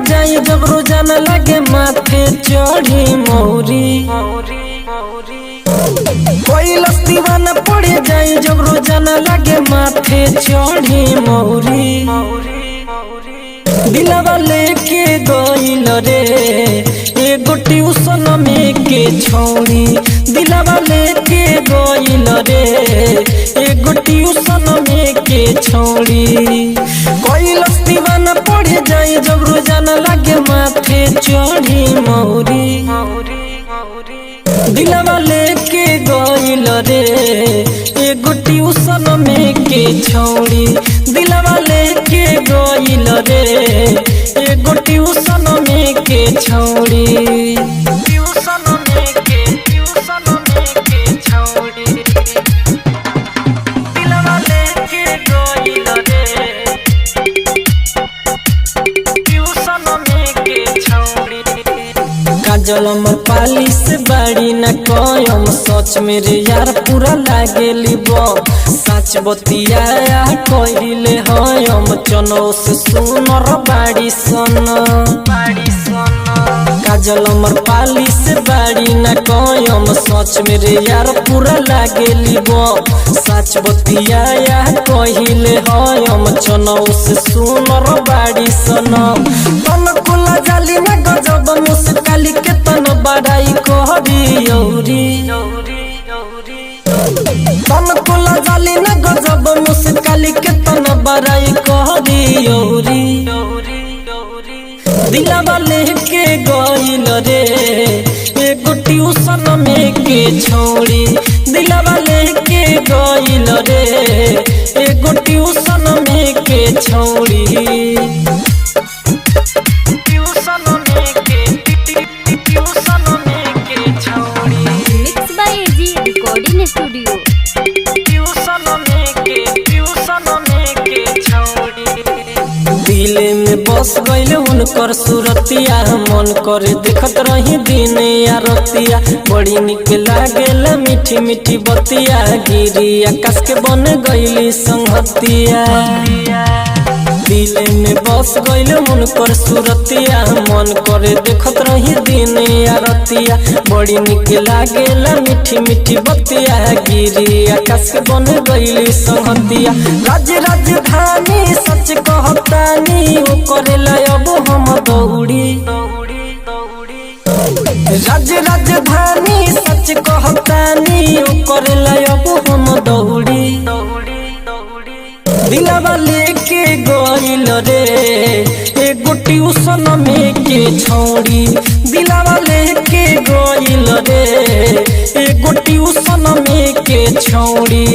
जाई जब रोजाना लगे माथे चढ़ी मौरी। कोई दीवाना पड़ जाई जब रोजाना लगे माथे चढ़ी मौरी। दिलवा लेके गइल रे एगो ट्यूशन में के छौड़ी। दिलवा लेके गइल रे एगो ट्यूशन में के छौड़ी। कोई दीवाना पड़ जाई जब रोजाना लगे माथे चढ़ी मौरी। दिलवा लेके गइल रे एगो ट्यूशन में के छौड़ी। दिलवा लेके गइल रे एगो ट्यूशन में के छौड़ी। ट्यूशन में के छौड़ी। दिलवा लेके गइल रे ट्यूशन में के छौड़ी। काजल अमर पाली से बाड़ी न कयम सच मेरे यार पूरा लागेली सच बतिया कहिले हम चनो से सुनर बाड़ी सन। काजल अमर पाली से बाड़ी न कयम सच मेरे यार पूरा लागेली सच बतिया कहिले हम चनो से सुनर बाड़ी सन। तन कुला जाली न गजब मुस्काली के तन बड़ाई कहरी औरी। तन कुला जाली न गजब मुस्काली के तन बड़ाई कहरी औरी। दिलवा लेके गइल रे एगो ट्यूशन में के छौड़ी। दिलवा लेके गइल रे एगो ट्यूशन में के छौड़ी। स्टूडियो दिल में बस गइल उनकर सूरतिया। मन करे देखत रही दिन या रतिया। बड़ी निक लागेला मीठी मीठी बतिया। गिरी आकाश के बन गइली संगतिया। दिल में बस गइल उनकर सूरतिया। मन करे देखत रही दिन या रतिया। बड़ी निक लागेला मीठी मीठी बतिया। गिरी आकाश के बन गइली संगतिया। राजधानी सच कहतानी ओ करेला अब हम दौड़ी। राजधानी सच कहतानी ओ करेला अब हम दौड़ी। दिलवा लेके गइल रे एगो ट्यूशन में के छौड़ी। दिलवा लेके गइल रे एगो ट्यूशन में के छौड़ी।